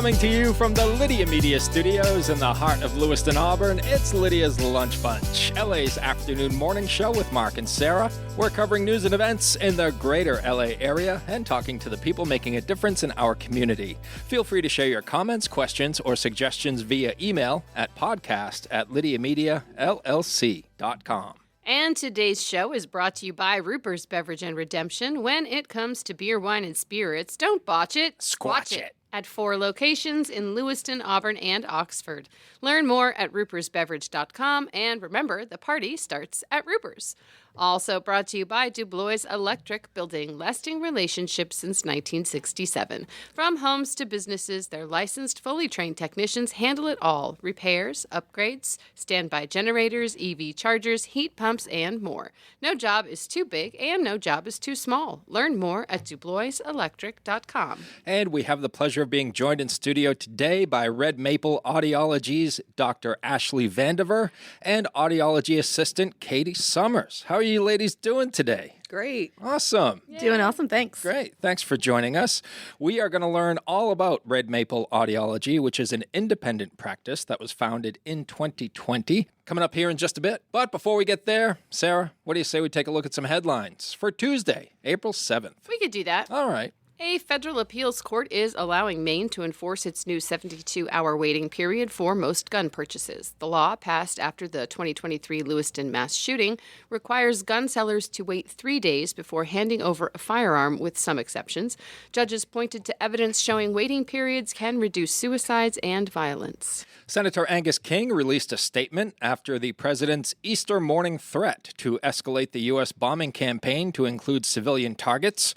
Coming to you from the Lydia Media Studios in the heart of Lewiston, Auburn, it's Lydia's Lunch Bunch, LA's afternoon morning show with Mark and Sarah. We're covering news and events in the greater LA area and talking to the people making a difference in our community. Feel free to share your comments, questions, or suggestions via email at podcast@lydiamediallc.com. And today's show is brought to you by Ruper's Beverage and Redemption. When it comes to beer, wine, and spirits, don't botch it, Squatch it. At 4 locations in Lewiston, Auburn, and Oxford. Learn more at rupersbeverage.com, and remember, the party starts at Ruper's. Also brought to you by Dubois Electric, building lasting relationships since 1967. From homes to businesses, their licensed, fully trained technicians handle it all. Repairs, upgrades, standby generators, EV chargers, heat pumps, and more. No job is too big and no job is too small. Learn more at duboiselectric.com. And we have the pleasure of being joined in studio today by Red Maple Audiology's Dr. Ashlee Vandiver and Audiology Assistant Katie Summers. How are you ladies doing today? Great. Awesome. Yay. Doing awesome, thanks. Great. Thanks for joining us. We are going to learn all about Red Maple Audiology, which is an independent practice that was founded in 2020. Coming up here in just a bit. But before we get there, Sarah, what do you say we take a look at some headlines for Tuesday, April 7th? We could do that. All right. A federal appeals court is allowing Maine to enforce its new 72-hour waiting period for most gun purchases. The law, passed after the 2023 Lewiston mass shooting, requires gun sellers to wait 3 days before handing over a firearm, with some exceptions. Judges pointed to evidence showing waiting periods can reduce suicides and violence. Senator Angus King released a statement after the president's Easter morning threat to escalate the U.S. bombing campaign to include civilian targets.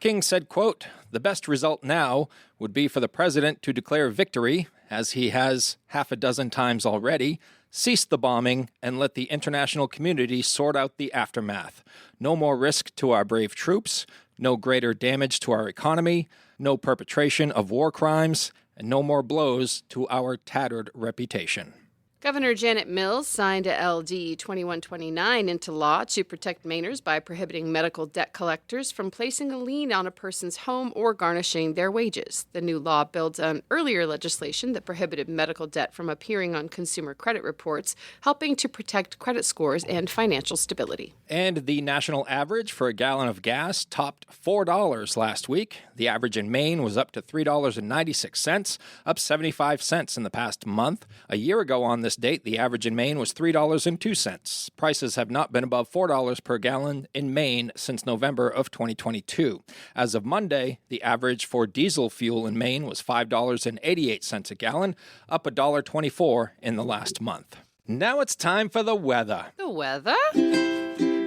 King said, quote, "The best result now would be for the president to declare victory, as he has half a dozen times already, cease the bombing, and let the international community sort out the aftermath. No more risk to our brave troops, no greater damage to our economy, no perpetration of war crimes, and no more blows to our tattered reputation." Governor Janet Mills signed a LD 2129 into law to protect Mainers by prohibiting medical debt collectors from placing a lien on a person's home or garnishing their wages. The new law builds on earlier legislation that prohibited medical debt from appearing on consumer credit reports, helping to protect credit scores and financial stability. And the national average for a gallon of gas topped $4 last week. The average in Maine was up to $3.96, up 75 cents in the past month. A year ago on this date, the average in Maine was $3.02. Prices have not been above $4 per gallon in Maine since November of 2022. As of Monday, the average for diesel fuel in Maine was $5.88 a gallon, up $1.24 in the last month. Now it's time for the weather. The weather?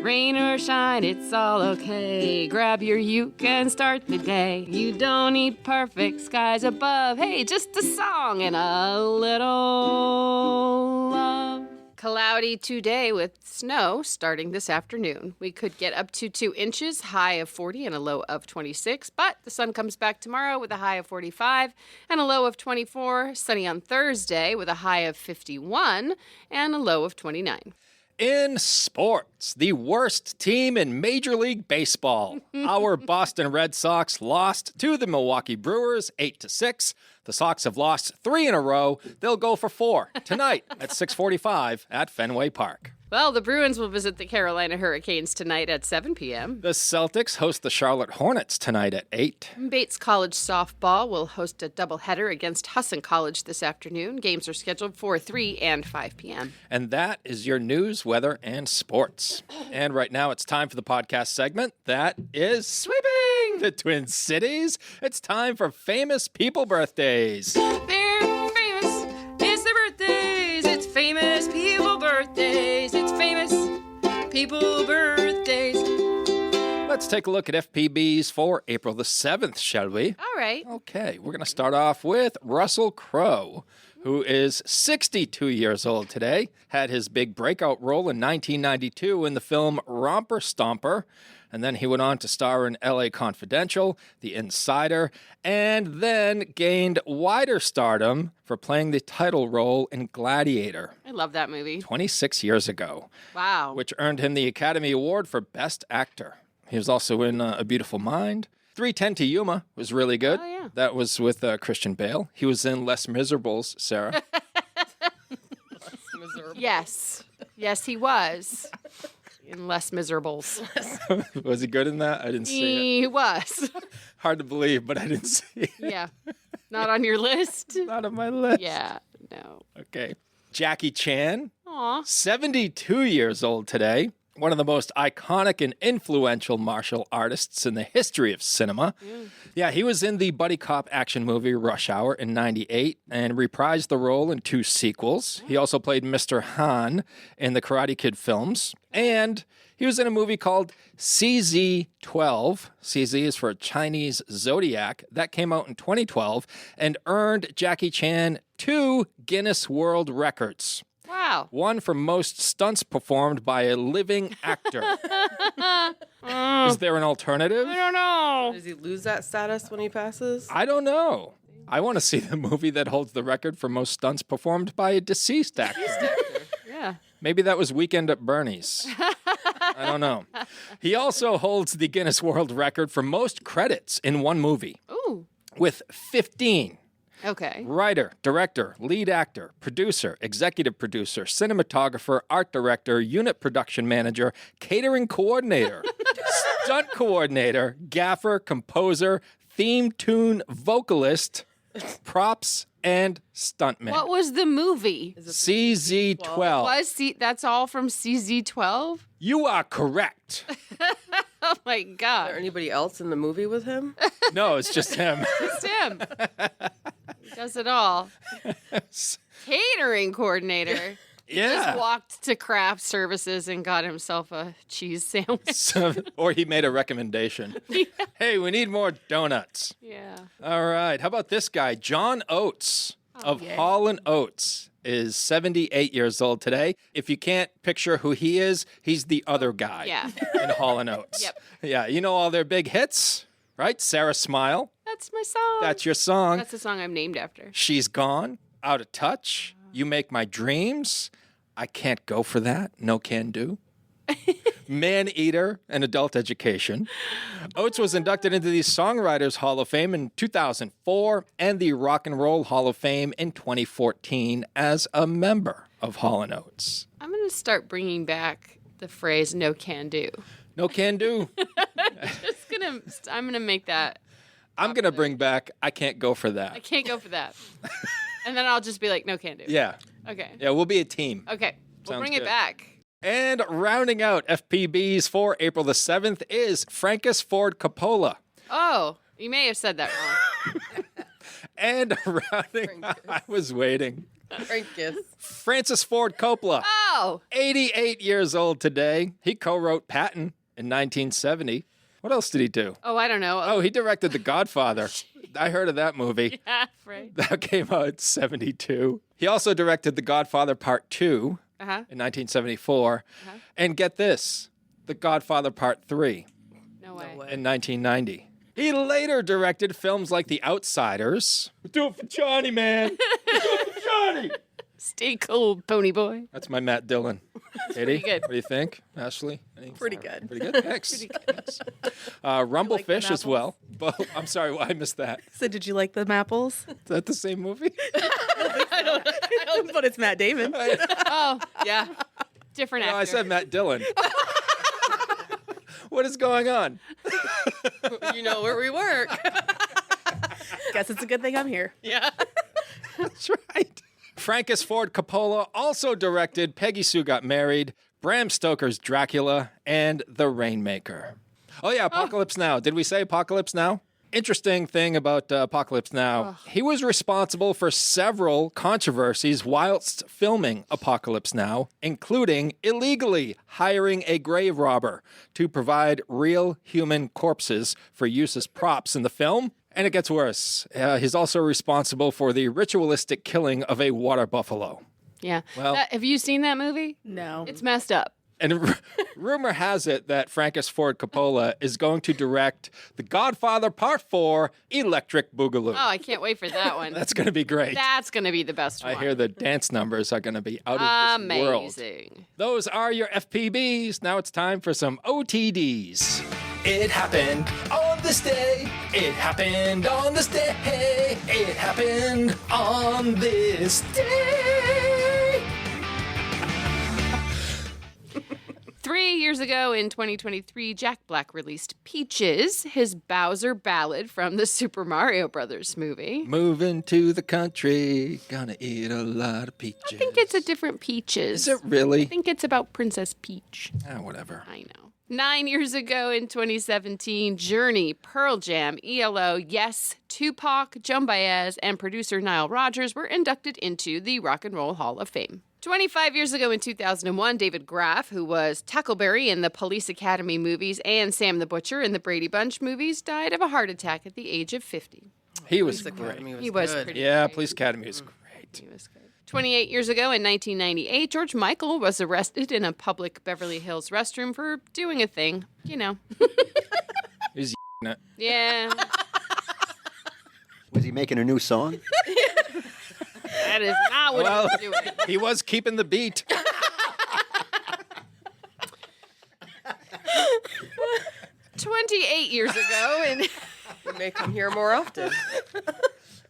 Rain or shine, it's all okay. Grab your uke and start the day. You don't need perfect skies above. Hey, just a song and a little love. Cloudy today with snow starting this afternoon. We could get up to 2 inches, high of 40 and a low of 26, but the sun comes back tomorrow with a high of 45 and a low of 24. Sunny on Thursday with a high of 51 and a low of 29. In sports, the worst team in Major League Baseball. Our Boston Red Sox lost to the Milwaukee Brewers 8-6. The Sox have lost 3 in a row. They'll go for 4 tonight at 6:45 at Fenway Park. Well, the Bruins will visit the Carolina Hurricanes tonight at 7 p.m. The Celtics host the Charlotte Hornets tonight at 8. Bates College softball will host a doubleheader against Husson College this afternoon. Games are scheduled for 3 and 5 p.m. And that is your news, weather, and sports. And right now it's time for the podcast segment that is sweeping the Twin Cities. It's time for famous people birthdays. They're famous. It's their birthdays. It's famous people birthdays. It's famous people birthdays. Let's take a look at FPBs for April the 7th, shall we? All right. Okay, we're going to start off with Russell Crowe, who is 62 years old today. Had his big breakout role in 1992 in the film Romper Stomper. And then he went on to star in L.A. Confidential, The Insider, and then gained wider stardom for playing the title role in Gladiator. I love that movie. 26 years ago. Wow. Which earned him the Academy Award for Best Actor. He was also in A Beautiful Mind, 3:10 to Yuma was really good. Oh, yeah. That was with Christian Bale. He was in Les Miserables, Sarah. Yes. Yes, he was. In Less Miserables. Was he good in that? I didn't see it. He was. Hard to believe, but I didn't see it. Yeah. Not on your list? Not on my list. Yeah, no. Okay. Jackie Chan, Aw. 72 years old today. One of the most iconic and influential martial artists in the history of cinema. Yeah, he was in the buddy cop action movie Rush Hour in 98 and reprised the role in 2 sequels. He also played Mr. Han in the Karate Kid films. And he was in a movie called CZ-12. CZ is for Chinese Zodiac. That came out in 2012 and earned Jackie Chan 2 Guinness World Records. Wow. One for most stunts performed by a living actor. Is there an alternative? I don't know. Does he lose that status when he passes? I don't know. I want to see the movie that holds the record for most stunts performed by a deceased actor. Yeah. Maybe that was Weekend at Bernie's. I don't know. He also holds the Guinness World Record for most credits in one movie Ooh. with 15. Okay. Writer, director, lead actor, producer, executive producer, cinematographer, art director, unit production manager, catering coordinator, stunt coordinator, gaffer, composer, theme tune vocalist, props, and stuntman. What was the movie? CZ-12. That's all from CZ-12? You are correct. Oh my Is there God. anybody else in the movie with him? No, it's just him. It's him. He does it all. Catering coordinator. Yeah. Just walked to craft services and got himself a cheese sandwich. Or he made a recommendation. Hey, we need more donuts. Yeah. All right. How about this guy? John Oates of yeah. Hall & Oates is 78 years old today. If you can't picture who he is, he's the other guy Yeah. in Hall & Oates. Yep. Yeah, you know all their big hits, right? Sarah Smile. That's my song. That's your song. That's the song I'm named after. She's Gone. Out of Touch. You Make My Dreams. I Can't Go For That. No Can Do. Man Eater and Adult Education. Oates was inducted into the Songwriters Hall of Fame in 2004 and the Rock and Roll Hall of Fame in 2014 as a member of Hall & Oates. I'm going to start bringing back the phrase no can do. No can do. I'm going to make that. I'm going to bring back I Can't Go For I That. can't go for that. And then I'll just be like, no can do. Yeah. Okay. Yeah, we'll be a team. Okay. We'll Sounds bring good. it back. And rounding out FPBs for April the 7th is Francis Ford Coppola. Oh, you may have said that wrong. And rounding out, I was waiting. Frankus. Francis Ford Coppola, Oh, 88 years old today. He co-wrote Patton in 1970. What else did he do? I don't know. Oh, he directed The Godfather. I heard of that movie. yeah, right. That came out in 72. He also directed The Godfather Part 2 Uh-huh. in 1974. And get this, The Godfather Part 3 No way. in 1990. He later directed films like The Outsiders. Do it for Johnny, man. Do it for Johnny. Stay cool, pony boy. That's my Matt Dillon. Katie, good. what do you think, Ashley? Pretty good. Pretty good. Thanks. Thanks. Rumblefish as apples? well. But I'm sorry, I missed that. So did you like them apples? Is that the same movie? But it's Matt Damon. Oh, yeah. Different No, actor. I said Matt Dillon. What is going on? You know where we work. Guess it's a good thing I'm here. Yeah. That's right. Francis Ford Coppola also directed Peggy Sue Got Married, Bram Stoker's Dracula, and The Rainmaker. Oh, yeah, Apocalypse Now. Did we say Apocalypse Now? Interesting thing about Apocalypse Now, he was responsible for several controversies whilst filming Apocalypse Now, including illegally hiring a grave robber to provide real human corpses for use as props in the film. And it gets worse. He's also responsible for the ritualistic killing of a water buffalo. Yeah. Well- Have you seen that movie? No. It's messed up. And rumor has it that Francis Ford Coppola is going to direct The Godfather Part 4, Electric Boogaloo. Oh, I can't wait for that one. That's going to be great. That's going to be the best one. I hear the dance numbers are going to be out of this world. Amazing. Those are your FPBs. Now it's time for some OTDs. It happened on of this day. It happened on this day. It happened on this day. 3 years ago in 2023, Jack Black released Peaches, his Bowser ballad from the Super Mario Brothers movie. Moving to the country, gonna eat a lot of peaches. I think it's a different Peaches. Is it really? I think it's about Princess Peach. Whatever. I know. 9 years ago in 2017, Journey, Pearl Jam, ELO, Yes, Tupac, Joan Baez, and producer Nile Rodgers were inducted into the Rock and Roll Hall of Fame. 25 years ago in 2001, David Graff, who was Tackleberry in the Police Academy movies and Sam the Butcher in the Brady Bunch movies, died of a heart attack at the age of 50. He was Police great. Academy He was good. pretty Yeah, great. Police Academy is great. He was good. 28 years ago in 1998, George Michael was arrested in a public Beverly Hills restroom for doing a thing. You know. He's it. Yeah, Was he making a new song? that is not what Well- he was doing. He was keeping the beat. 28 years ago in... We may come here more often.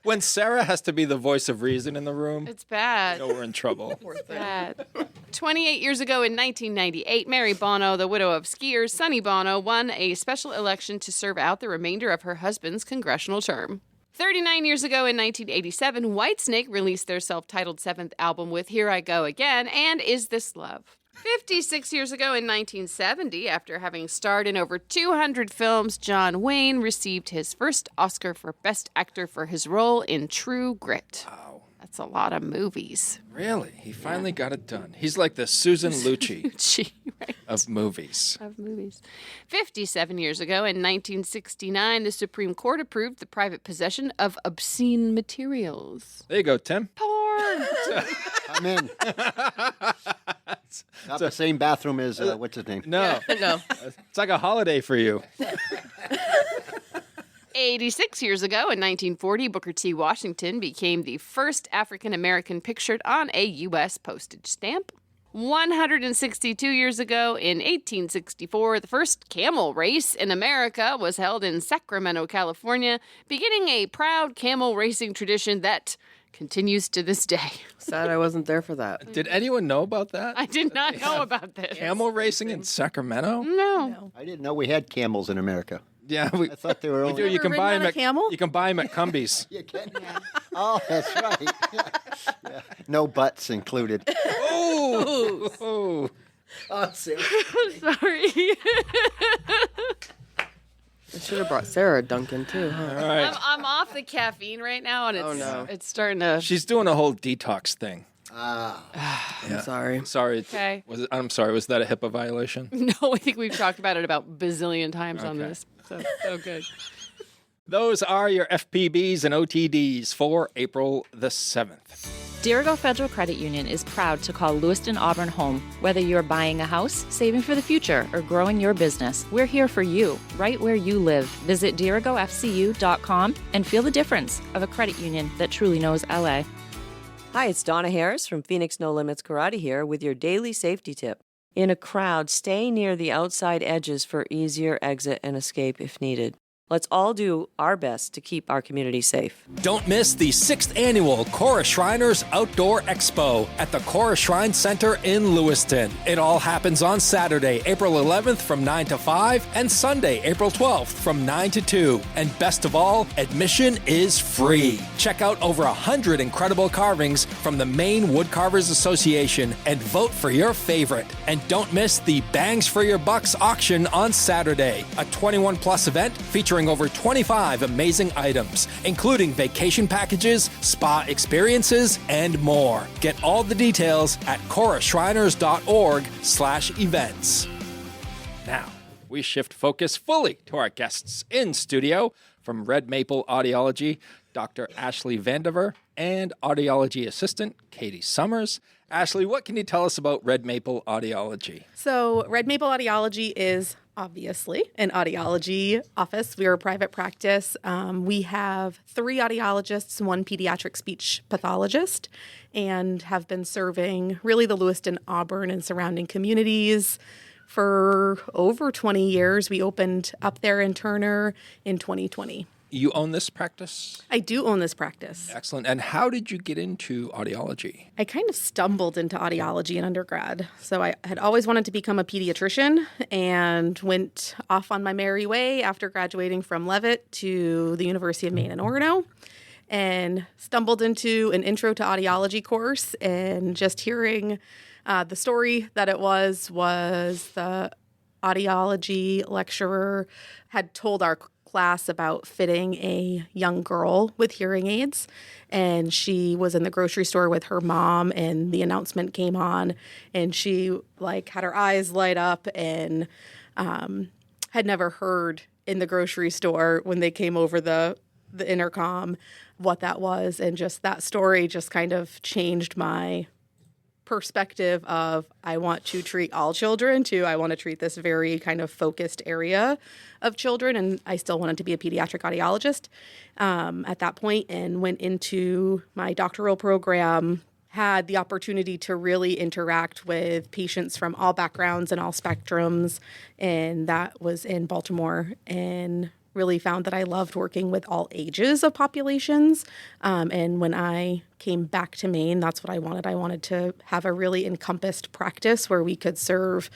When Sarah has to be the voice of reason in the room, It's bad. we're in trouble. Bad. 28 years ago in 1998, Mary Bono, the widow of skier Sonny Bono, won a special election to serve out the remainder of her husband's congressional term. 39 years ago in 1987, Whitesnake released their self-titled seventh album with Here I Go Again and Is This Love? 56 years ago in 1970, after having starred in over 200 films, John Wayne received his first Oscar for Best Actor for his role in True Grit. Wow. That's a lot of movies. Really? He finally got it done. He's like the Susan Lucci Gee, right. of movies. Of movies. 57 years ago, in 1969, the Supreme Court approved the private possession of obscene materials. There you go, Tim. Porn! I'm in. Not the same bathroom as, what's his name? No, No. it's like a holiday for you. 86 years ago, in 1940, Booker T. Washington became the first African American pictured on a U.S. postage stamp. 162 years ago, in 1864, the first camel race in America was held in Sacramento, California, beginning a proud camel racing tradition that continues to this day. Sad I wasn't there for that. Did anyone know about that? I did not know about this. Camel racing in Sacramento? No. I didn't know we had camels in America. Yeah, we I thought they were do. only... You can ridden buy on them a at camel? You can buy them at Cumbies. You can? Oh, that's right. Yeah. No butts included. Oh, Oh, seriously. Sorry. I should have brought Sarah a Dunkin' too, huh? all right. I'm off the caffeine right now, and it's Oh, no. it's starting to. She's doing a whole detox thing. I'm sorry. Sorry. Okay. I'm sorry. Was that a HIPAA violation? No, I think we've talked about it about bazillion times on Okay. this. So good. Those are your FPBs and OTDs for April the 7th. Dirigo Federal Credit Union is proud to call Lewiston Auburn home. Whether you're buying a house, saving for the future, or growing your business, we're here for you, right where you live. Visit dirigofcu.com and feel the difference of a credit union that truly knows LA. Hi, it's Donna Harris from Phoenix No Limits Karate here with your daily safety tip. In a crowd, stay near the outside edges for easier exit and escape if needed. Let's all do our best to keep our community safe. Don't miss the 6th annual Cora Shriners Outdoor Expo at the Cora Shrine Center in Lewiston. It all happens on Saturday, April 11th from 9 to 5 and Sunday, April 12th from 9 to 2. And best of all, admission is free. Check out over 100 incredible carvings from the Maine Woodcarvers Association and vote for your favorite. And don't miss the Bangs for Your Bucks auction on Saturday, a 21-plus event featuring over 25 amazing items, including vacation packages, spa experiences, and more. Get all the details at corashriners.org/events. Now, we shift focus fully to our guests in studio from Red Maple Audiology, Dr. Ashlee Vandiver, and Audiology Assistant Katie Summers. Ashlee, what can you tell us about Red Maple Audiology? So, Red Maple Audiology is obviously an audiology office. We are a private practice. We have 3 audiologists, 1 pediatric speech pathologist, and have been serving really the Lewiston, Auburn, and surrounding communities for over 20 years. We opened up there in Turner in 2020. You own this practice? I do own this practice. Excellent. And how did you get into audiology? I kind of stumbled into audiology in undergrad. So I had always wanted to become a pediatrician and went off on my merry way after graduating from Leavitt to the University of Maine in Orono, and stumbled into an intro to audiology course, and just hearing the story that it was the audiology lecturer had told our class about fitting a young girl with hearing aids, and she was in the grocery store with her mom, and the announcement came on, and she had her eyes light up, and had never heard in the grocery store when they came over the intercom what that was. And just that story just kind of changed my perspective of, I want to treat all children, to I want to treat this very kind of focused area of children. And I still wanted to be a pediatric audiologist at that point, and went into my doctoral program, had the opportunity to really interact with patients from all backgrounds and all spectrums. And that was in Baltimore, and really found that I loved working with all ages of populations. And when I came back to Maine, that's what I wanted. I wanted to have a really encompassed practice where we could serve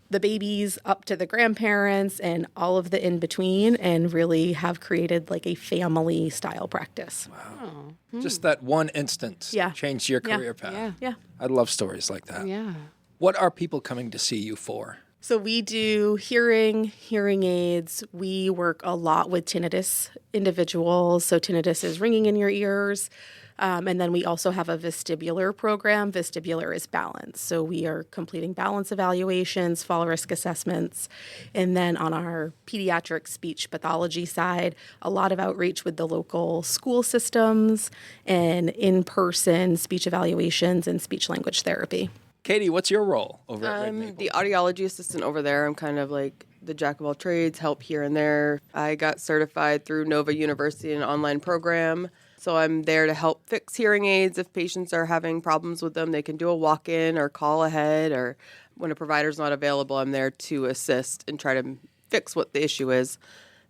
the babies up to the grandparents and all of the in between, and really have created a family style practice. Wow. Just that one instance changed your career path. Yeah. I love stories like that. Yeah. What are people coming to see you for? So we do hearing aids. We work a lot with tinnitus individuals. So tinnitus is ringing in your ears. And then we also have a vestibular program. Vestibular is balance. So we are completing balance evaluations, fall risk assessments. And then on our pediatric speech pathology side, a lot of outreach with the local school systems and in-person speech evaluations and speech language therapy. Katie, what's your role over at Red I'm Maple? the audiology assistant over there. I'm kind of like the jack of all trades, help here and there. I got certified through Nova University in an online program. So I'm there to help fix hearing aids. If patients are having problems with them, they can do a walk-in or call ahead, or when a provider's not available, I'm there to assist and try to fix what the issue is,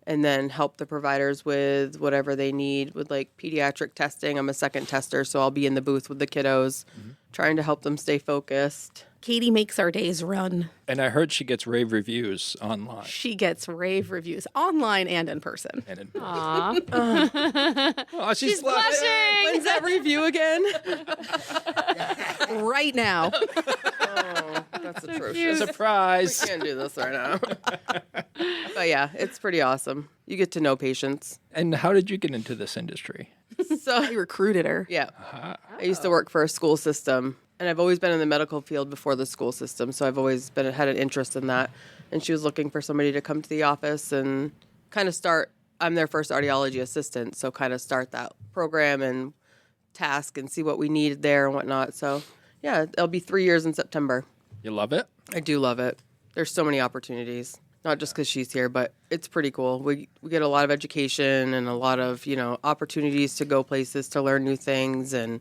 and then help the providers with whatever they need with pediatric testing. I'm a second tester, so I'll be in the booth with the kiddos, trying to help them stay focused. Katie makes our days run. And I heard she gets rave reviews online. She gets rave reviews online and in person. And in Aw. Oh, she's blushing. When's that review again? Right now. Oh, that's atrocious. Surprise. We can't do this right now. But yeah, it's pretty awesome. You get to know patients. And how did you get into this industry? So I recruited her. yeah, I used to work for a school system, and I've always been in the medical field before the school system, so I've always had an interest in that. And she was looking for somebody to come to the office and kind of start. I'm their first audiology assistant, so kind of start that program and task and see what we needed there and whatnot. So yeah, it'll be 3 years in September. You love it? I do love it. There's so many opportunities, not just because she's here, but it's pretty cool. We get a lot of education and a lot of, opportunities to go places to learn new things and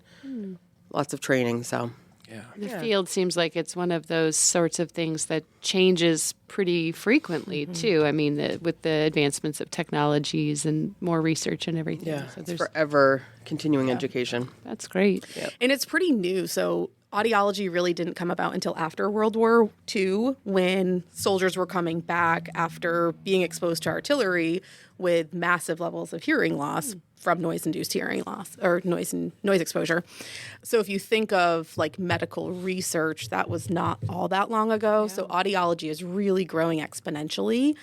lots of training. So Yeah. The field seems like it's one of those sorts of things that changes pretty frequently, too. I mean, with the advancements of technologies and more research and everything. yeah, So it's forever continuing education. that's great. And it's pretty new. So audiology really didn't come about until after World War II, when soldiers were coming back after being exposed to artillery with massive levels of hearing loss from noise-induced hearing loss or noise exposure. So if you think of medical research, that was not all that long ago. So audiology is really growing exponentially.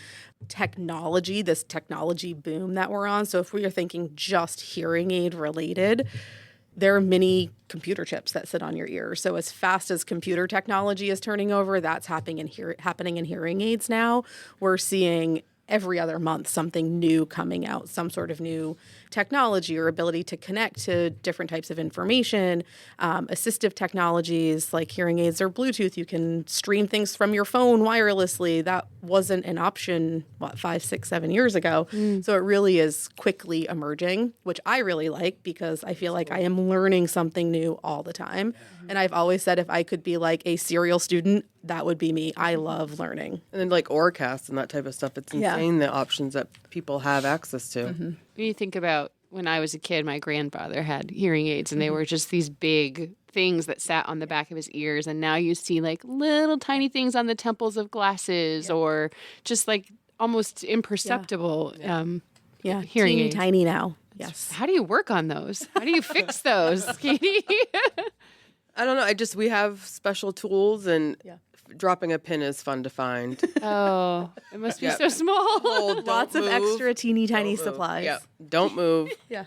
This technology boom that we're on. So if we are thinking just hearing aid related, there are many computer chips that sit on your ear. So as fast as computer technology is turning over, that's happening in hearing aids now. We're seeing every other month something new coming out, some sort of new technology or ability to connect to different types of information. Assistive technologies like hearing aids or Bluetooth, you can stream things from your phone wirelessly. That wasn't an option, 5, 6, 7 years ago. So it really is quickly emerging, which I really like because I feel like I am learning something new all the time. And I've always said if I could be like a serial student that would be me. I love learning. And then like Orcast and that type of stuff. It's Yeah. insane the options that people have access to. When you think about when I was a kid, my grandfather had hearing aids, and they were just these big things that sat on the back of his ears. And now you see like little tiny things on the temples of glasses, or just like almost imperceptible. Yeah, Hearing teeny aids. tiny now. Yes. How do you work on those? How do you fix those, Katie? I don't know. We have special tools, and dropping a pin is fun to find. Oh, it must be Yeah. so small. Hold, Lots of don't move. extra teeny tiny Don't move. supplies. Yeah, don't move. Yeah.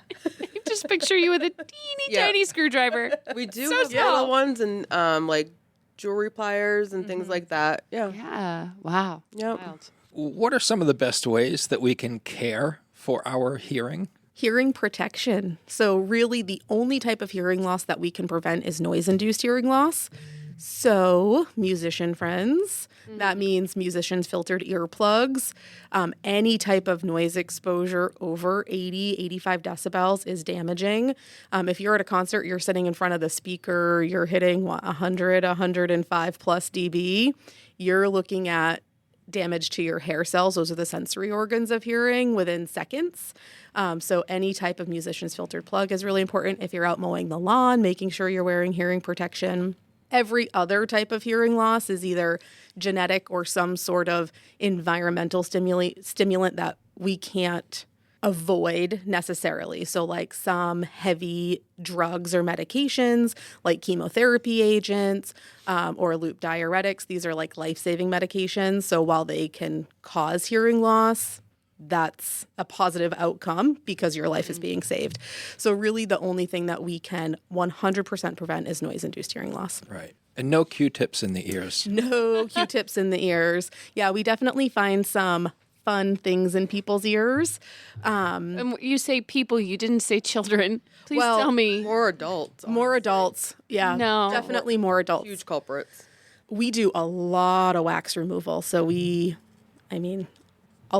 Just picture you with a teeny Yeah. tiny screwdriver. We do So have small. little ones and like jewelry pliers and things like that. Yeah. Yeah. Wow. Yep. Wild. What are some of the best ways that we can care for our hearing? Hearing protection. So, really, the only type of hearing loss that we can prevent is noise induced hearing loss. So, musician friends, that means musicians' filtered earplugs. Any type of noise exposure over 80, 85 decibels is damaging. If you're at a concert, you're sitting in front of the speaker, you're hitting 100, 105 plus dB, you're looking at damage to your hair cells. Those are the sensory organs of hearing within seconds. So any type of musician's filtered plug is really important. If you're out mowing the lawn, making sure you're wearing hearing protection. Every other type of hearing loss is either genetic or some sort of environmental stimulant that we can't avoid necessarily. So like some heavy drugs or medications like chemotherapy agents or loop diuretics. These are like life-saving medications. So while they can cause hearing loss, that's a positive outcome because your life is being saved. So really the only thing that we can 100% prevent is noise-induced hearing loss. Right. And no Q-tips in the ears. No Q-tips in the ears. Yeah, we definitely find some fun things in people's ears. And you say people, you didn't say children. Please Well, tell me. More adults. More adults. Yeah, No. definitely more adults. Huge culprits. We do a lot of wax removal. So a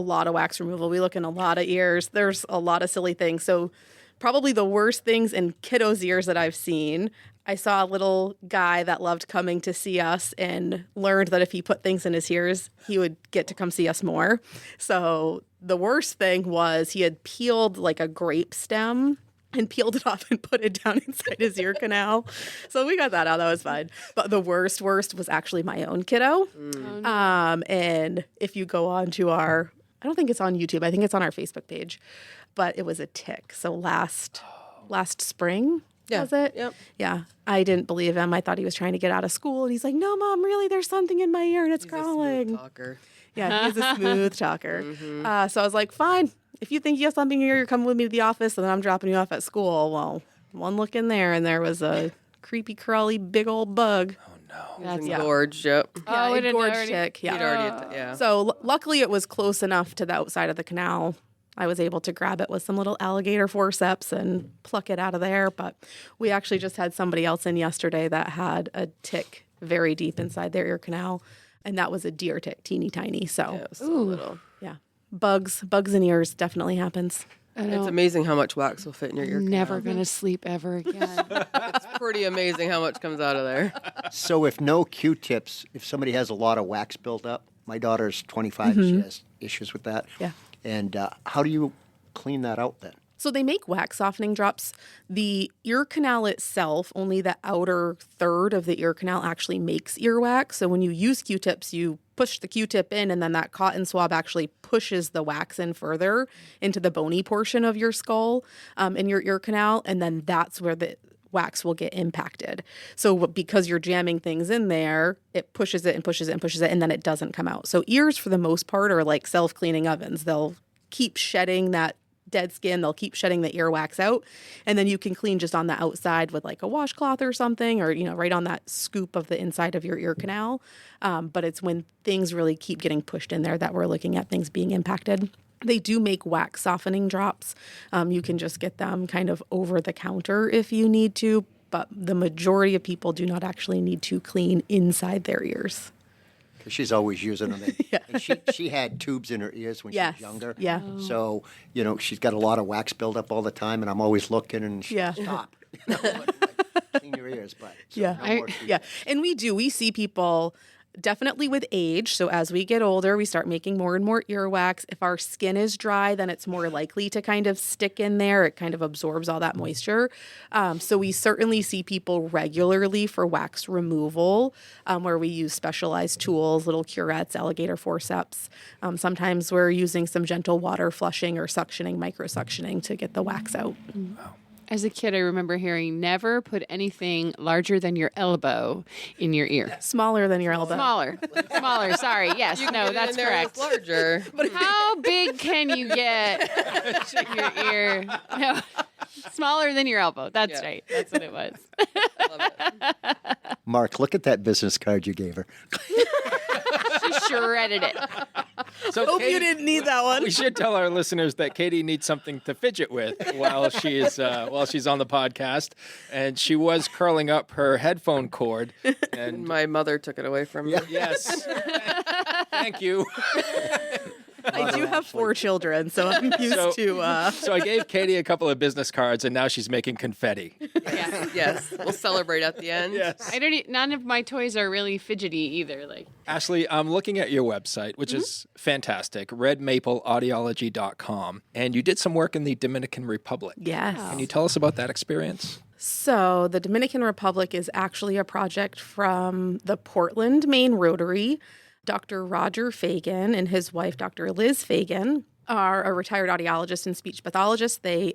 lot of wax removal. We look in a lot of ears. There's a lot of silly things. So probably the worst things in kiddos' ears that I've seen. I saw a little guy that loved coming to see us and learned that if he put things in his ears, he would get to come see us more. So the worst thing was he had peeled like a grape stem and peeled it off and put it down inside his ear canal. So we got that out. That was fine. But the worst was actually my own kiddo. And if you go on to I don't think it's on YouTube. I think it's on our Facebook page. But it was a tick. So last spring, was it? Yep. Yeah. I didn't believe him. I thought he was trying to get out of school. And he's like, no, Mom, really, there's something in my ear and it's He's a crawling. smooth talker. Yeah, he's a smooth talker. So I was like, fine. If you think you have something in your ear, you're coming with me to the office, and then I'm dropping you off at school. Well, one look in there, and there was a creepy, crawly, big old bug. That's Engorged, yep. Yeah, it a had gorge already- tick. He'd Yeah. already, yeah. So luckily, it was close enough to the outside of the canal. I was able to grab it with some little alligator forceps and pluck it out of there. But we actually just had somebody else in yesterday that had a tick very deep inside their ear canal. And that was a deer tick, teeny tiny. So, Yeah, it was so little. yeah. Bugs in ears definitely happens. It's amazing how much wax will fit in your ear. Never going to sleep ever again. It's pretty amazing how much comes out of there. So if no Q-tips, if somebody has a lot of wax built up, my daughter's 25, she has issues with that. Yeah. And how do you clean that out then? So they make wax softening drops. The ear canal itself, only the outer third of the ear canal actually makes earwax. So when you use Q-tips, you push the Q-tip in and then that cotton swab actually pushes the wax in further into the bony portion of your skull in your ear canal. And then that's where the wax will get impacted. So because you're jamming things in there, it pushes it and pushes it and pushes it, and then it doesn't come out. So ears, for the most part, are like self-cleaning ovens. They'll keep shedding that dead skin. They'll keep shedding the earwax out, and then you can clean just on the outside with like a washcloth or something, or right on that scoop of the inside of your ear canal. But it's when things really keep getting pushed in there that we're looking at things being impacted. They do make wax softening drops. You can just get them kind of over the counter if you need to, but the majority of people do not actually need to clean inside their ears. Because she's always using them. And she had tubes in her ears when she was younger. Yeah. So, she's got a lot of wax buildup all the time, and I'm always looking, and she stop. Clean your ears, but so no more Q-tips. Yeah. And we see people Definitely with age. So as we get older, we start making more and more earwax. If our skin is dry, then it's more likely to kind of stick in there. It kind of absorbs all that moisture. So we certainly see people regularly for wax removal, where we use specialized tools, little curettes, alligator forceps. Sometimes we're using some gentle water flushing or suctioning, microsuctioning to get the wax out. Wow. As a kid, I remember hearing never put anything larger than your elbow in your ear. Smaller than your elbow. Smaller. Sorry. Yes. No, that's correct. Larger. But how big can you get in your ear? No, smaller than your elbow. That's right. That's what it was. Love it. Mark, look at that business card you gave her. She shredded it. So Hope you didn't need that one. We should tell our listeners that Katie needs something to fidget with while she's on the podcast, and she was curling up her headphone cord. And My mother took it away from me. yes, thank you. I do have 4 children, so I'm used to... So I gave Katie a couple of business cards, and now she's making confetti. Yes. We'll celebrate at the end. Yes. None of my toys are really fidgety either. Like Ashlee, I'm looking at your website, which is fantastic, redmapleaudiology.com, and you did some work in the Dominican Republic. Yes. Can you tell us about that experience? So the Dominican Republic is actually a project from the Portland, Maine Rotary. Dr. Roger Fagan and his wife, Dr. Liz Fagan, are a retired audiologist and speech pathologist. They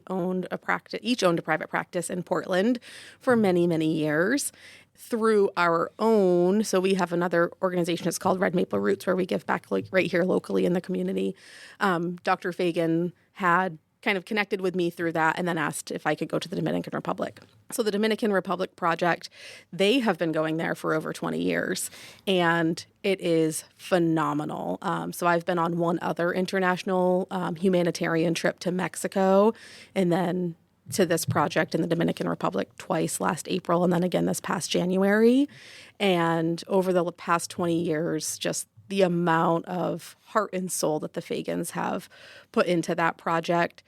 each owned a private practice in Portland for many, many years. Through our own, so we have another organization, it's called Red Maple Roots, where we give back right here locally in the community. Dr. Fagan had kind of connected with me through that and then asked if I could go to the Dominican Republic. So the Dominican Republic project, they have been going there for over 20 years, and it is phenomenal. So I've been on one other international humanitarian trip to Mexico, and then to this project in the Dominican Republic twice last April, and then again this past January. And over the past 20 years, just the amount of heart and soul that the Fagans have put into that project.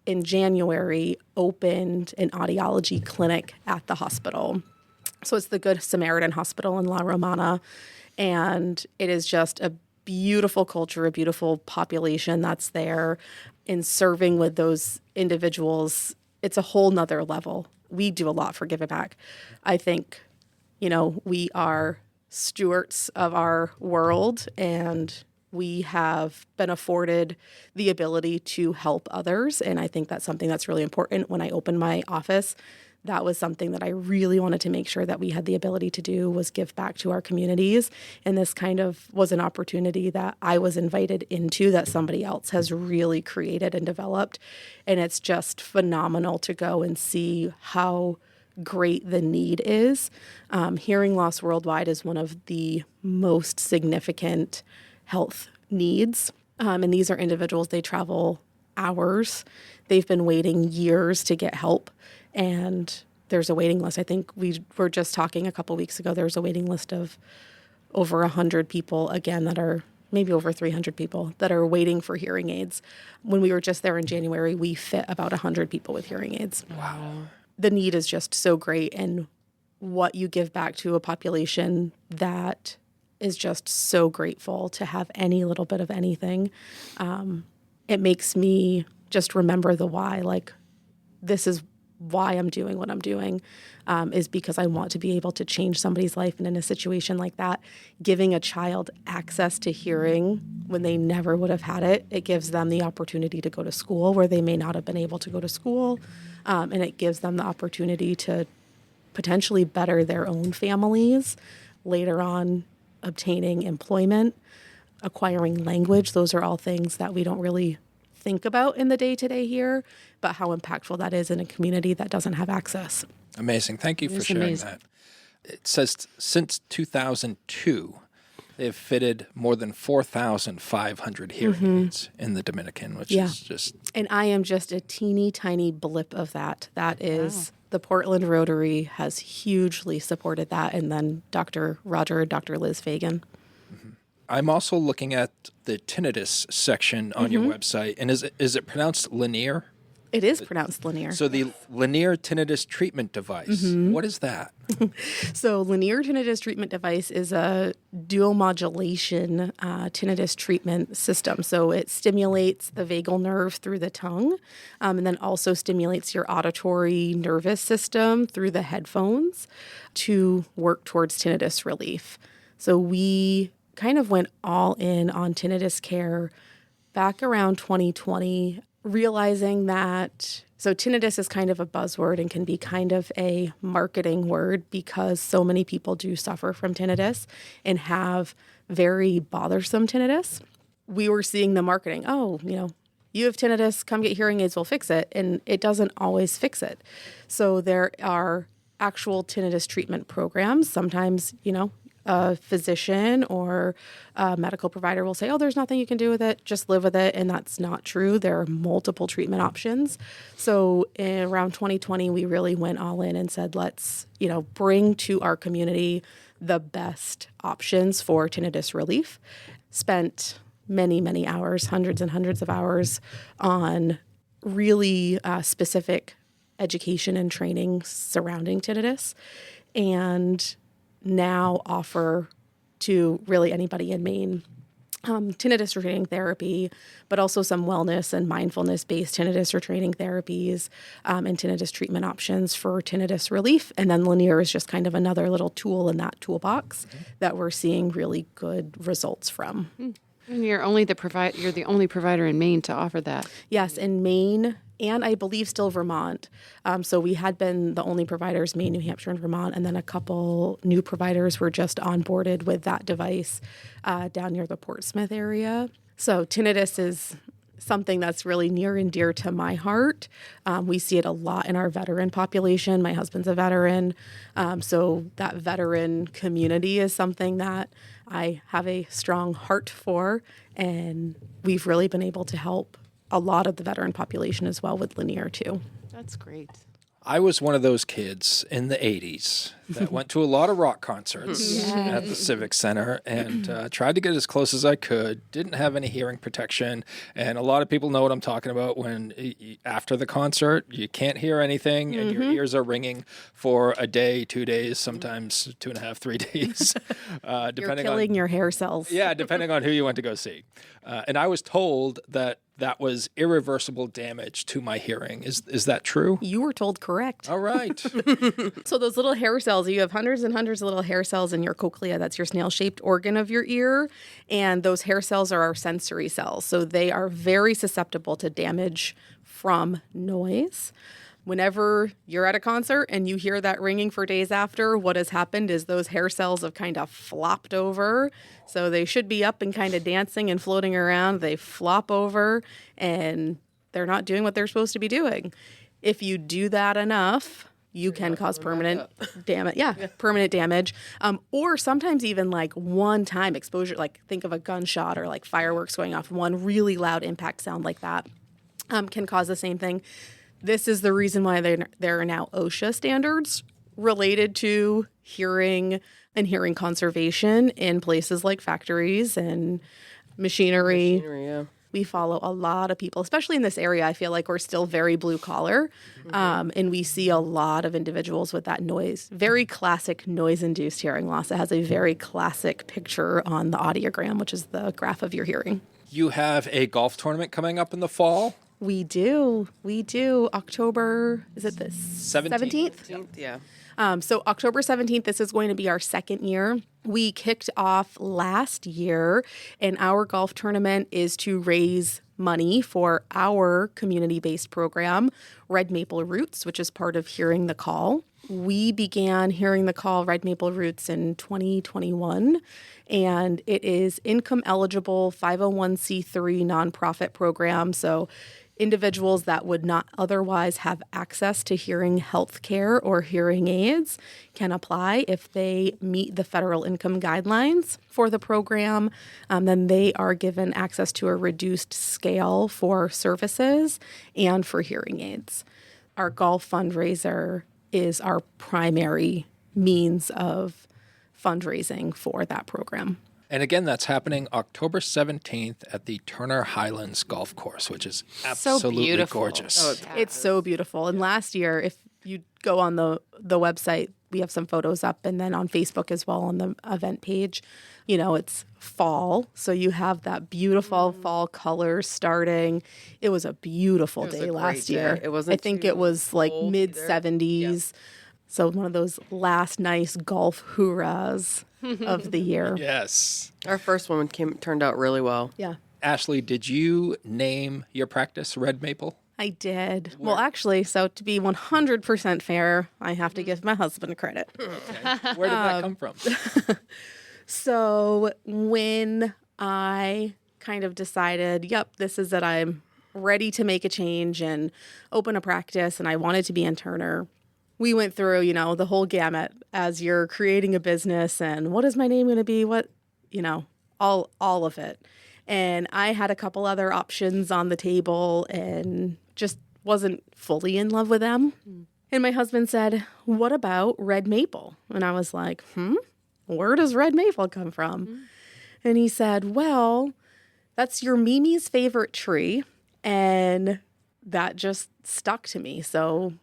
In January, opened an audiology clinic at the hospital. So it's the Good Samaritan Hospital in La Romana. And it is just a beautiful culture, a beautiful population that's there. In serving with those individuals, it's a whole nother level. We do a lot for Give It Back. I think, we are stewards of our world, and we have been afforded the ability to help others. And I think that's something that's really important. When I opened my office, that was something that I really wanted to make sure that we had the ability to do, was give back to our communities. And this kind of was an opportunity that I was invited into that somebody else has really created and developed. And it's just phenomenal to go and see how great the need is. Hearing loss worldwide is one of the most significant health needs. And these are individuals, they travel hours. They've been waiting years to get help. And there's a waiting list. I think we were just talking a couple weeks ago, there's a waiting list of over 100 people, again, that are maybe over 300 people that are waiting for hearing aids. When we were just there in January, we fit about 100 people with hearing aids. Wow. The need is just so great, and what you give back to a population that is just so grateful to have any little bit of anything. It makes me just remember the why. Like, this is why I'm doing what I'm doing, is because I want to be able to change somebody's life. And in a situation like that, giving a child access to hearing when they never would have had it, it gives them the opportunity to go to school where they may not have been able to go to school. And it gives them the opportunity to potentially better their own families, later on obtaining employment, acquiring language. Those are all things that we don't really think about in the day-to-day here, but how impactful that is in a community that doesn't have access. Amazing. Thank you for sharing that. It says since 2002, they've fitted more than 4,500 hearing aids in the Dominican, which is just... And I am just a teeny tiny blip of that. That is... Wow. The Portland Rotary has hugely supported that, and then Dr. Liz Fagan. Mm-hmm. I'm also looking at the tinnitus section on your website, and is it pronounced linear? It is pronounced linear. So the linear tinnitus treatment device, what is that? So linear tinnitus treatment device is a dual modulation tinnitus treatment system. So it stimulates the vagal nerve through the tongue and then also stimulates your auditory nervous system through the headphones to work towards tinnitus relief. So we kind of went all in on tinnitus care back around 2020, realizing that, so tinnitus is kind of a buzzword and can be kind of a marketing word because so many people do suffer from tinnitus and have very bothersome tinnitus. We were seeing the marketing, you have tinnitus, come get hearing aids, we'll fix it. And it doesn't always fix it. So there are actual tinnitus treatment programs. Sometimes, a physician or a medical provider will say, there's nothing you can do with it, just live with it. And that's not true. There are multiple treatment options. So around 2020, we really went all in and said, let's, bring to our community the best options for tinnitus relief. Spent many, many hours, hundreds and hundreds of hours on really specific education and training surrounding tinnitus, and now offer to really anybody in Maine tinnitus retraining therapy, but also some wellness and mindfulness-based tinnitus retraining therapies and tinnitus treatment options for tinnitus relief. And then linear is just kind of another little tool in that toolbox that we're seeing really good results from. And you're the only provider in Maine to offer that. Yes, in Maine and I believe still Vermont. So we had been the only providers, Maine, New Hampshire, and Vermont, and then a couple new providers were just onboarded with that device down near the Portsmouth area. So tinnitus is something that's really near and dear to my heart. We see it a lot in our veteran population. My husband's a veteran. So that veteran community is something that I have a strong heart for, and we've really been able to help a lot of the veteran population as well with linear too. That's great. I was one of those kids in the 80s that went to a lot of rock concerts at the Civic Center and tried to get as close as I could, didn't have any hearing protection. And a lot of people know what I'm talking about when after the concert, you can't hear anything and your ears are ringing for a day, 2 days, sometimes 2.5, 3 days. You're killing your hair cells. Yeah, depending on who you went to go see. And I was told that was irreversible damage to my hearing. Is that true? You were told correct. All right. So those little hair cells, you have hundreds and hundreds of little hair cells in your cochlea. That's your snail-shaped organ of your ear. And those hair cells are our sensory cells. So they are very susceptible to damage from noise. Whenever you're at a concert and you hear that ringing for days after, what has happened is those hair cells have kind of flopped over. So they should be up and kind of dancing and floating around. They flop over and they're not doing what they're supposed to be doing. If you do that enough, you can cause permanent damage. Yeah, permanent damage. Or sometimes even like one-time exposure, like think of a gunshot or like fireworks going off. One really loud impact sound like that can cause the same thing. This is the reason why there are now OSHA standards related to hearing and hearing conservation in places like factories and machinery. We follow a lot of people, especially in this area. I feel like we're still very blue collar, and we see a lot of individuals with that noise, very classic noise-induced hearing loss. It has a very classic picture on the audiogram, which is the graph of your hearing. You have a golf tournament coming up in the fall? We do. October, is it the 17th? Yeah. So October 17th, this is going to be our second year. We kicked off last year, and our golf tournament is to raise money for our community-based program, Red Maple Roots, which is part of Hearing the Call. We began Hearing the Call, Red Maple Roots, in 2021, and it is income-eligible 501c3 nonprofit program. So individuals that would not otherwise have access to hearing health care or hearing aids can apply if they meet the federal income guidelines for the program. Then they are given access to a reduced scale for services and for hearing aids. Our golf fundraiser is our primary means of fundraising for that program. And again, that's happening October 17th at the Turner Highlands Golf Course, which is absolutely beautiful. gorgeous. It's so beautiful. And last year, if you go on the website, we have some photos up, and then on Facebook as well on the event page. You know, it's fall, so you have that beautiful fall colors starting. It was a beautiful day last year. It wasn't I think too it was like cold mid either. 70s. So one of those last nice golf hoorahs of the year. Yes. Our first one turned out really well. Yeah. Ashley, did you name your practice Red Maple? I did. Well, actually, so to be 100% fair, I have to give my husband credit. Where did that come from? So when I kind of decided, yep, this is that I'm ready to make a change and open a practice, and I wanted to be in Turner, we went through, you know, the whole gamut as you're creating a business and what is my name going to be? What, you know, all of it. And I had a couple other options on the table and just wasn't fully in love with them. And my husband said, what about Red Maple? And I was like, where does Red Maple come from? And he said, well, that's your Mimi's favorite tree. And that just stuck to me. So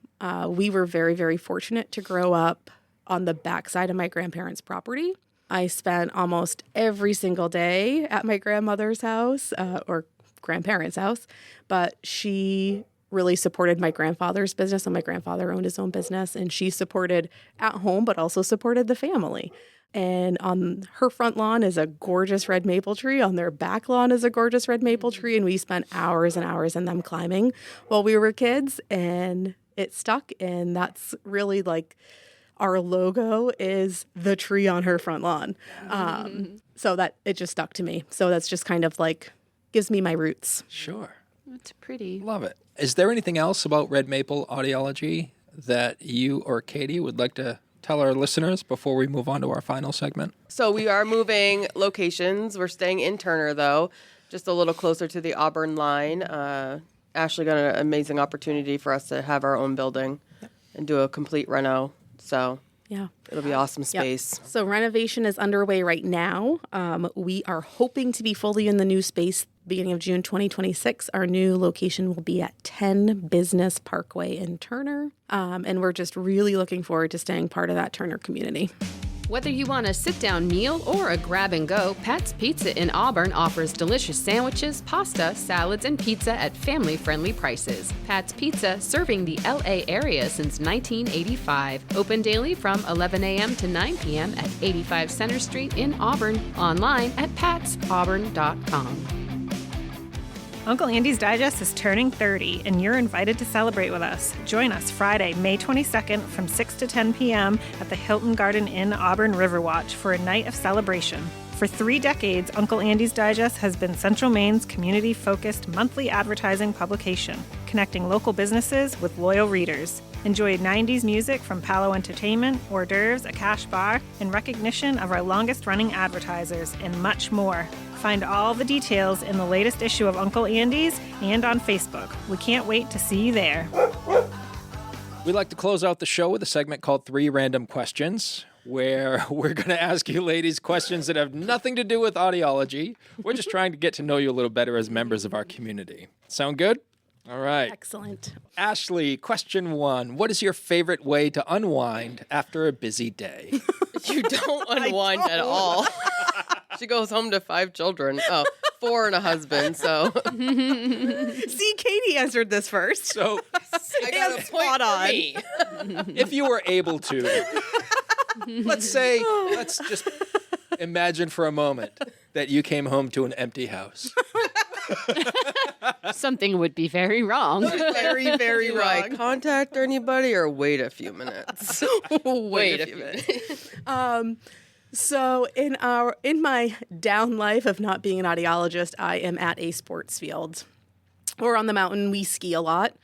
we were very, very fortunate to grow up on the backside of my grandparents' property. I spent almost every single day at my grandmother's house or grandparents' house, but she really supported my grandfather's business, and my grandfather owned his own business, and she supported at home, but also supported the family. And on her front lawn is a gorgeous red maple tree. On their back lawn is a gorgeous red maple tree. And we spent hours and hours in them climbing while we were kids, and it stuck. And that's really like our logo is the tree on her front lawn. So that it just stuck to me. So that's just kind of like gives me my roots. Sure. It's pretty. Love it. Is there anything else about Red Maple Audiology that you or Katie would like to tell our listeners before we move on to our final segment? So we are moving locations. We're staying in Turner, though, just a little closer to the Auburn line. Ashley got an amazing opportunity for us to have our own building and do a complete reno. So Yeah. it'll be awesome space. Yep. So renovation is underway right now. We are hoping to be fully in the new space beginning of June 2026. Our new location will be at 10 Business Parkway in Turner. And we're just really looking forward to staying part of that Turner community. Whether you want a sit-down meal or a grab-and-go, Pat's Pizza in Auburn offers delicious sandwiches, pasta, salads, and pizza at family-friendly prices. Pat's Pizza, serving the LA area since 1985. Open daily from 11 a.m. to 9 p.m. at 85 Center Street in Auburn. Online at patsauburn.com. Uncle Andy's Digest is turning 30, and you're invited to celebrate with us. Join us Friday, May 22nd from 6 to 10 p.m. at the Hilton Garden Inn Auburn Riverwatch for a night of celebration. For 3 decades, Uncle Andy's Digest has been Central Maine's community-focused monthly advertising publication, connecting local businesses with loyal readers. Enjoy 90s music from Palo Entertainment, hors d'oeuvres, a cash bar, and recognition of our longest-running advertisers, and much more. Find all the details in the latest issue of Uncle Andy's and on Facebook. We can't wait to see you there. We like to close out the show with a segment called 3 Random Questions, where we're going to ask you ladies questions that have nothing to do with audiology. We're just trying to get to know you a little better as members of our community. Sound good? All right. Excellent. Ashley, question 1. What is your favorite way to unwind after a busy day? You don't unwind at all. She goes home to 5 children. Oh, 4 and a husband, so. See, Katie answered this first. So, I got a point for me. if you were able to, let's just imagine for a moment that you came home to an empty house. Something would be very wrong. Very, very Do I contact anybody or wait a few minutes? Wait a few minutes. So in my down life of not being an audiologist, I am at a sports field. Or on the mountain, we ski a lot.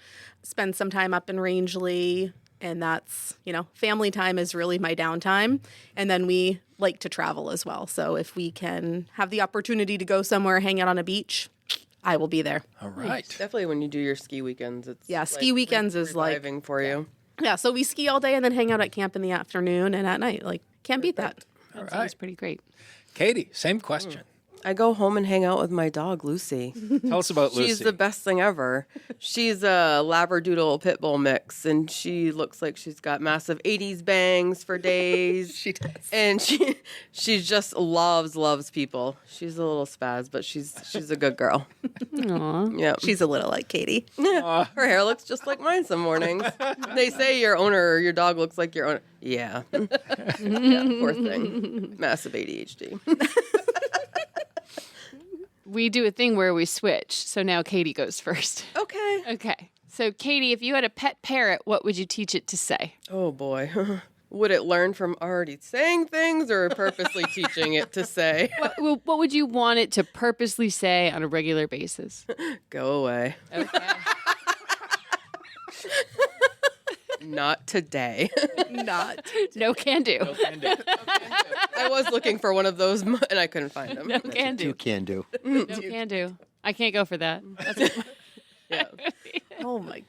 Spend some time up in Rangeley, and that's, family time is really my downtime. And then we like to travel as well. So if we can have the opportunity to go somewhere, hang out on a beach, I will be there. All right. Definitely when you do your ski weekends, it's ski weekends is like reviving for you. Yeah, so we ski all day and then hang out at camp in the afternoon and at night. Like, can't beat that. That sounds pretty great. Katie, same question. I go home and hang out with my dog, Lucy. Tell us about Lucy. She's the best thing ever. She's a Labradoodle pit bull mix, and she looks like she's got massive 80s bangs for days. She does. And she just loves people. She's a little spaz, but she's a good girl. Aww. Yeah. She's a little like Katie. Her hair looks just like mine some mornings. They say your dog looks like your owner. Yeah. Yeah, poor thing. Massive ADHD. We do a thing where we switch. So now Katie goes first. Okay. Okay. So, Katie, if you had a pet parrot, what would you teach it to say? Oh, boy. Would it learn from already saying things or purposely teaching it to say? What would you want it to purposely say on a regular basis? Go away. Okay. Not today. No can do. I was looking for one of those, and I couldn't find them. No can do. You can do. No can do. I can't go for that. Yeah. Oh my.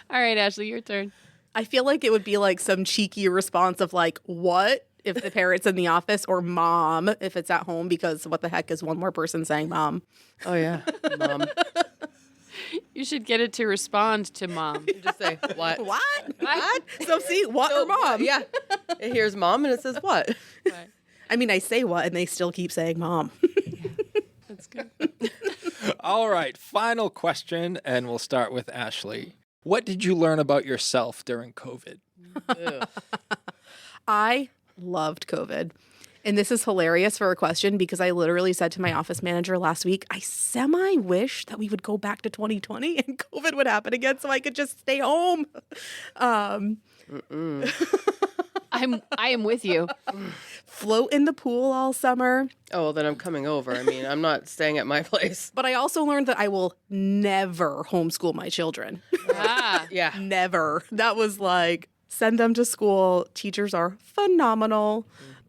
All right, Ashley, your turn. I feel like it would be like some cheeky response of like, what if the parrot's in the office, or mom if it's at home, because what the heck is one more person saying mom? Oh, yeah. Mom. You should get it to respond to mom. You just say, what? What? So see, what or mom? Yeah. It hears mom, and it says what? Right. I mean, I say what, and they still keep saying mom. That's good. All right, final question, and we'll start with Ashley. What did you learn about yourself during COVID? I loved COVID. And this is hilarious for a question, because I literally said to my office manager last week, I semi-wish that we would go back to 2020 and COVID would happen again so I could just stay home. I am with you. Float in the pool all summer. Oh, well, then I'm coming over. I mean, I'm not staying at my place. But I also learned that I will never homeschool my children. Ah. Yeah. Never. That was like, send them to school. Teachers are phenomenal.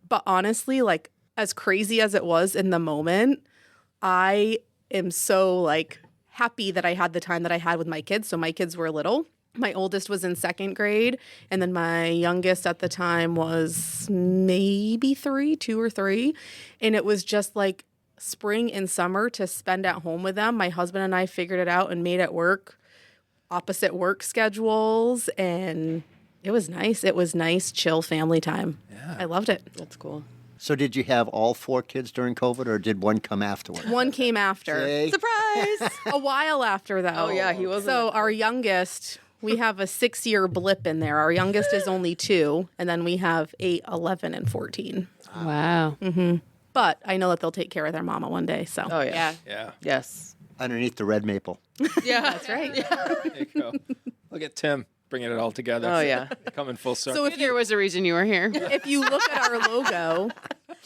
But honestly, like, as crazy as it was in the moment, I am so like happy that I had the time that I had with my kids. So my kids were little. My oldest was in second grade, and then my youngest at the time was maybe 2 or 3. And it was just like spring and summer to spend at home with them. My husband and I figured it out and made it work, opposite work schedules, and it was nice. It was nice, chill family time. Yeah. I loved it. That's cool. So did you have all 4 kids during COVID, or did one come afterward? One came after. Hey. Surprise! A while after, though. Oh, yeah, he wasn't. So our youngest, we have a 6-year blip in there. Our youngest is only 2, and then we have 8, 11, and 14. Wow. Mm-hmm. But I know that they'll take care of their mama one day, so. Oh, yeah. Yeah. Yes. Underneath the red maple. Yeah. That's right. There you go. Look at Tim bringing it all together. Oh, yeah. Coming full circle. So If there was a reason you were here. If you look at our logo,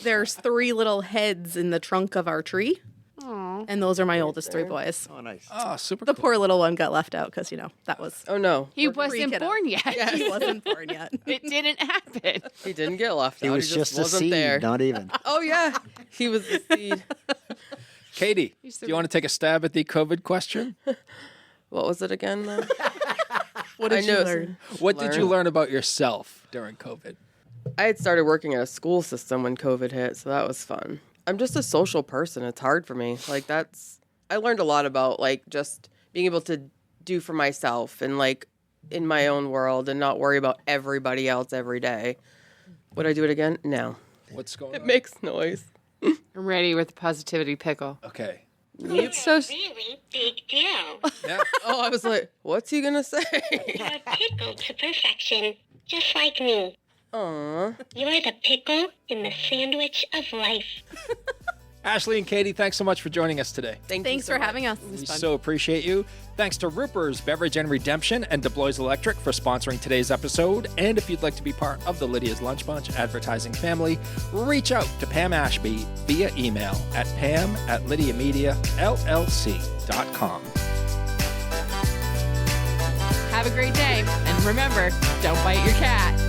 there's 3 little heads in the trunk of our tree. Aww. And those are my oldest 3 boys. Oh, nice. Oh, super The cool. poor little one got left out because, that was... Oh, no. He We're wasn't freaking born yet. He wasn't born yet. It didn't happen. He didn't get left He out. was just a wasn't seed, there. not even. Oh, yeah. He was the seed. Katie, do you want to take a stab at the COVID question? What was it again, though? What did I you know. learn? What did you learn about yourself during COVID? I had started working at a school system when COVID hit, so that was fun. I'm just a social person. It's hard for me. I learned a lot about, just being able to do for myself and, in my own world and not worry about everybody else every day. Would I do it again? No. What's going It on? makes noise. I'm ready with the positivity pickle. Okay. It's so Really big deal. Yeah. Oh, I was like, what's he going to say? You're pickled to perfection, just like me. Aw. You're the pickle in the sandwich of life. Ashley and Katie, thanks so much for joining us today. Thanks for having us. We so appreciate you. Thanks to Ruper's Beverage and Redemption and DeBlois Electric for sponsoring today's episode. And if you'd like to be part of the Lydia's Lunch Bunch advertising family, reach out to Pam Ashby via email at pam@lydiamediallc.com. Have a great day. And remember, don't bite your cat.